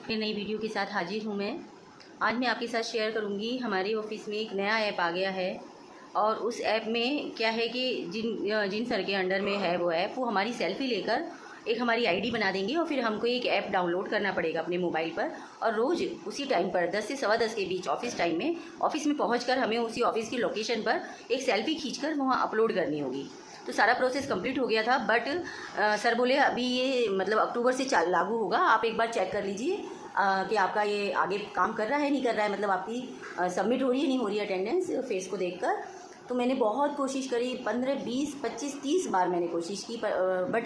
फिर नई वीडियो के साथ हाजिर हूँ मैं। आज मैं आपके साथ शेयर करूँगी, हमारे ऑफिस में एक नया ऐप आ गया है और उस ऐप में क्या है कि जिन सर के अंडर में है वो ऐप, वो हमारी सेल्फ़ी लेकर एक हमारी आईडी बना देंगे और फिर हमको एक ऐप डाउनलोड करना पड़ेगा अपने मोबाइल पर और रोज़ उसी टाइम पर 10 से सवा 10 के बीच ऑफिस टाइम में ऑफिस में पहुंचकर हमें उसी ऑफिस की लोकेशन पर एक सेल्फ़ी खींचकर वहाँ अपलोड करनी होगी। तो सारा प्रोसेस कंप्लीट हो गया था, बट सर बोले अभी ये मतलब अक्टूबर से लागू होगा, आप एक बार चेक कर लीजिए कि आपका ये आगे काम कर रहा है नहीं कर रहा है, मतलब आपकी सबमिट हो रही है नहीं हो रही है अटेंडेंस फेस को देखकर। तो मैंने बहुत कोशिश करी, 15, 20, 25, 30 बार मैंने कोशिश की, बट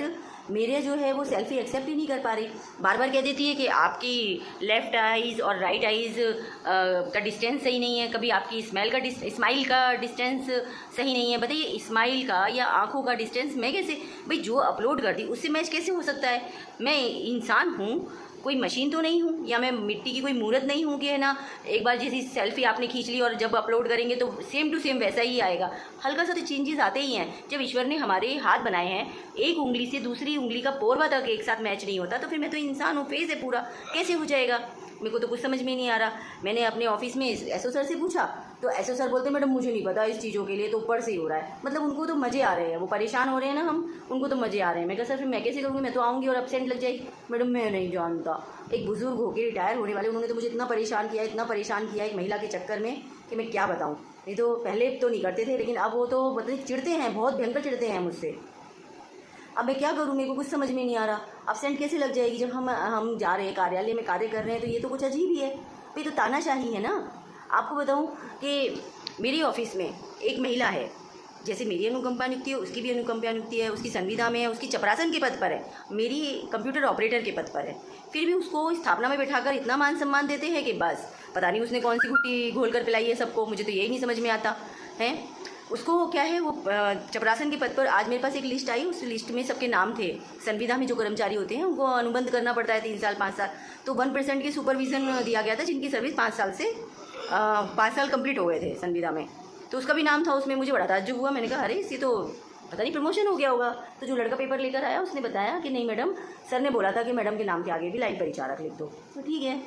मेरे जो है वो सेल्फ़ी एक्सेप्ट ही नहीं कर पा रही। बार बार कह देती है कि आपकी लेफ़्ट आइज़ और राइट आइज़ का डिस्टेंस सही नहीं है, कभी आपकी स्माइल का डिस्टेंस सही नहीं है। बताइए, स्माइल का या आँखों का डिस्टेंस मैं कैसे, भाई जो अपलोड कर दी उससे मैच कैसे हो सकता है? मैं इंसान हूँ, कोई मशीन तो नहीं हूँ, या मैं मिट्टी की कोई मूर्त नहीं हूँ कि है ना एक बार जैसी सेल्फ़ी आपने खींच ली और जब अपलोड करेंगे तो सेम टू सेम वैसा ही आएगा। हल्का सा तो चेंजेस आते ही हैं। जब ईश्वर ने हमारे हाथ बनाए हैं, एक उंगली से दूसरी उंगली का पोरवा तक एक साथ मैच नहीं होता, तो फिर मैं तो इंसान हूँ, फेस है पूरा, कैसे हो जाएगा? मेरे को तो कुछ समझ में नहीं आ रहा। मैंने अपने ऑफिस में एसओ सर से पूछा, तो एसओ सर बोलते मैडम मुझे नहीं पता इस चीज़ों के लिए, तो ऊपर से ही हो रहा है। मतलब उनको तो मज़े आ रहे हैं, वो परेशान हो रहे हैं ना, उनको तो मज़े आ रहे हैं। मैं कहा सर फिर मैं कैसे करूँगी, मैं तो आऊँगी और एब्सेंट लग जाएगी। मैडम मैं नहीं जानता, एक बुजुर्ग होकर रिटायर होने वाले उन्होंने तो मुझे इतना परेशान किया, इतना परेशान किया एक महिला के चक्कर में कि मैं क्या बताऊँ। नहीं तो पहले तो नहीं करते थे, लेकिन अब वो तो मतलब चिढ़ते हैं, बहुत भयंकर चिढ़ते हैं मुझसे। अब मैं क्या करूँ, मेरे को कुछ समझ में नहीं आ रहा। अब्सेंट कैसे लग जाएगी जब हम जा रहे हैं कार्यालय में कार्य कर रहे हैं, तो ये तो कुछ अजीब ही है भाई, तो तानाशाही है ना। आपको बताऊँ कि मेरी ऑफिस में एक महिला है, जैसे मेरी अनुकंपा नियुक्ति है उसकी भी अनुकंपा नियुक्ति है, उसकी संविदा में है, उसकी चपरासन के पद पर है, मेरी कंप्यूटर ऑपरेटर के पद पर है। फिर भी उसको स्थापना में बैठाकर इतना मान सम्मान देते हैं कि बस पता नहीं उसने कौन सी घुट्टी घोल कर पिलाई है सबको, मुझे तो यही नहीं समझ में आता है। उसको क्या है, वो चपरासन के पद पर, आज मेरे पास एक लिस्ट आई, उस लिस्ट में सबके नाम थे। संविदा में जो कर्मचारी होते हैं उनको अनुबंध करना पड़ता है 3 साल 5 साल, तो 1% की सुपरविज़न दिया गया था जिनकी सर्विस 5 साल से 5 साल कंप्लीट हो गए थे संविदा में, तो उसका भी नाम था उसमें। मुझे बड़ा ताज्जुब हुआ, मैंने कहा अरे इससे तो पता नहीं प्रमोशन हो गया होगा। तो जो लड़का पेपर लेकर आया उसने बताया कि नहीं मैडम, सर ने बोला था कि मैडम के नाम के आगे भी लाइन परिचारक लिख दो। तो ठीक है।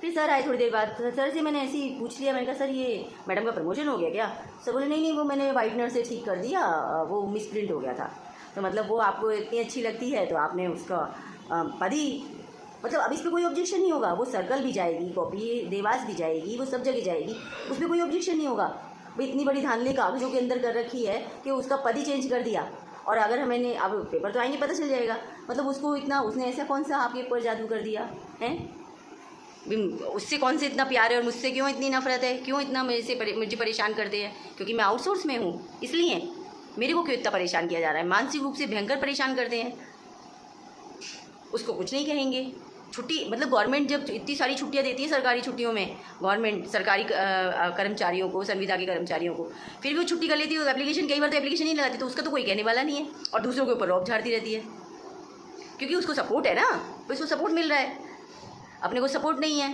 फिर सर आए थोड़ी देर बाद, सर से मैंने ऐसे ही पूछ लिया, मैंने कहा सर ये मैडम का प्रमोशन हो गया क्या? सर बोले नहीं नहीं, वो मैंने वाइटनर से ठीक कर दिया, वो मिस प्रिंट हो गया था। तो मतलब वो आपको इतनी अच्छी लगती है तो आपने उसका पद ही, मतलब अब इस पर कोई ऑब्जेक्शन नहीं होगा। वो सर्कल भी जाएगी, कॉपी देवास भी जाएगी, वो सब जगह जाएगी, उस पर कोई ऑब्जेक्शन नहीं होगा। भाई इतनी बड़ी धांधली कागजों के अंदर कर रखी है कि उसका पद ही चेंज कर दिया, और अगर मैंने अब पेपर तो आएंगे पता चल जाएगा। मतलब उसको इतना, उसने ऐसा कौन सा आपके ऊपर जादू कर दिया है? उससे कौन से इतना प्यार है और मुझसे क्यों इतनी नफरत है? क्यों इतना मुझे परेशान करते हैं? क्योंकि मैं आउटसोर्स में हूँ इसलिए मेरे को क्यों इतना परेशान किया जा रहा है? मानसिक रूप से भयंकर परेशान करते हैं। उसको कुछ नहीं कहेंगे। छुट्टी, मतलब गवर्नमेंट जब इतनी सारी छुट्टियां देती है सरकारी छुट्टियों में, गवर्नमेंट सरकारी कर्मचारियों को, संविदा के कर्मचारियों को, फिर भी वो छुट्टी कर लेती है। एप्लीकेशन कई बार तो एप्लीकेशन नहीं लगाती, तो उसका तो कोई कहने वाला नहीं है, और दूसरों के ऊपर रौब झाड़ती रहती है क्योंकि उसको सपोर्ट है ना, उसको सपोर्ट मिल रहा है। अपने को सपोर्ट नहीं है,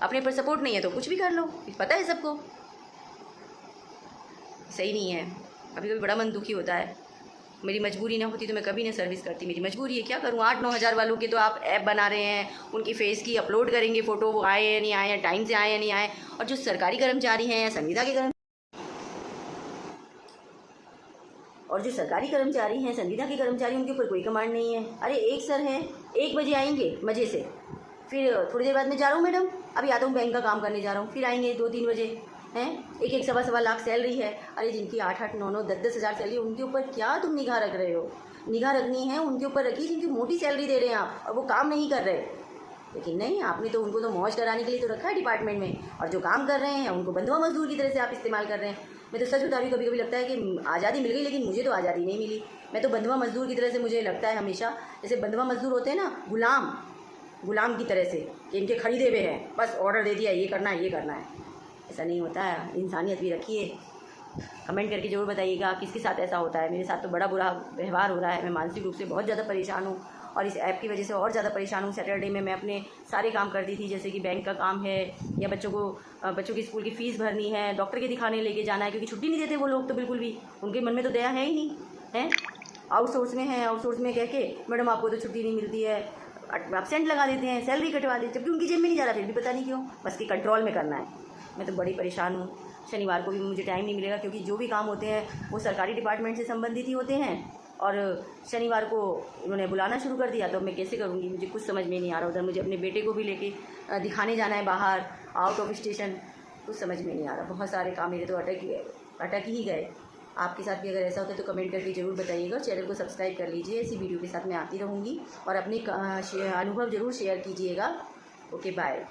अपने पर सपोर्ट नहीं है तो कुछ भी कर लो, पता है सबको। सही नहीं है। कभी कभी बड़ा मन दुखी होता है। मेरी मजबूरी ना होती तो मैं कभी ना सर्विस करती, मेरी मजबूरी है, क्या करूँ। 8-9 हज़ार वालों के तो आप ऐप बना रहे हैं, उनकी फेस की अपलोड करेंगे फ़ोटो, वो आए या नहीं आए, टाइम से आए या नहीं आए। और जो सरकारी कर्मचारी हैं या संविदा के संविदा के कर्मचारी, उनके ऊपर कोई कमांड नहीं है। अरे एक सर है, 1 बजे आएंगे मज़े से, फिर थोड़ी देर बाद मैं जा रहा हूँ मैडम, अभी आता हूँ बैंक का काम करने जा रहा हूँ, फिर आएंगे 2-3 बजे हैं। 1-1 सवा लाख सैलरी है। अरे जिनकी 8-8, 9-9, 10-10 हज़ार सैलरी, उनके ऊपर क्या तुम निगाह रख रहे हो? निगाह रखनी है उनके ऊपर रखिए जिनकी मोटी सैलरी दे रहे हैं आप, और वो काम नहीं कर रहे। लेकिन नहीं, आपने तो उनको तो मौज कराने के लिए तो रखा है डिपार्टमेंट में, और जो काम कर रहे हैं उनको बंधुआ मजदूर की तरह से आप इस्तेमाल कर रहे हैं। मैं तो सच बता रही हूँ, कभी कभी लगता है कि आज़ादी मिल गई, लेकिन मुझे तो आज़ादी नहीं मिली। मैं तो बंधुआ मजदूर की तरह से, मुझे लगता है हमेशा, जैसे बंधुआ मजदूर होते हैं ना, गुलाम की तरह से, कि इनके खरीदे हुए हैं, बस ऑर्डर दे दिया, ये करना है ये करना है। ऐसा नहीं होता है, इंसानियत भी रखिए। कमेंट करके ज़रूर बताइएगा किसके साथ ऐसा होता है। मेरे साथ तो बड़ा बुरा व्यवहार हो रहा है, मैं मानसिक रूप से बहुत ज़्यादा परेशान हूँ, और इस ऐप की वजह से और ज़्यादा परेशान हूँ। सैटरडे में मैं अपने सारे काम करती थी, जैसे कि बैंक का काम है, या बच्चों की स्कूल की फ़ीस भरनी है, डॉक्टर के दिखाने लेके जाना है, क्योंकि छुट्टी नहीं देते वो लोग तो बिल्कुल भी, उनके मन में तो दया है ही नहीं है। आउटसोर्स में है, आउटसोर्स में कह के मैडम आपको तो छुट्टी नहीं मिलती है, एब्सेंट लगा देते हैं, सैलरी कटवा देते हैं, जबकि उनकी जेब में नहीं जा रहा, फिर भी पता नहीं क्यों, बस कि कंट्रोल में करना है। मैं तो बड़ी परेशान हूँ। शनिवार को भी मुझे टाइम नहीं मिलेगा, क्योंकि जो भी काम होते हैं वो सरकारी डिपार्टमेंट से संबंधित ही होते हैं, और शनिवार को उन्होंने बुलाना शुरू कर दिया, तो मैं कैसे करूँगी, मुझे कुछ समझ में नहीं आ रहा। उधर मुझे अपने बेटे को भी लेके दिखाने जाना है बाहर, आउट ऑफ स्टेशन, कुछ समझ में नहीं आ रहा। बहुत सारे काम मेरे तो अटक ही गए। आपके साथ भी अगर ऐसा होता है तो कमेंट करके ज़रूर बताइएगा। चैनल को सब्सक्राइब कर लीजिए, ऐसी वीडियो के साथ मैं आती रहूँगी, और अपने अनुभव ज़रूर शेयर कीजिएगा। Okay, bye.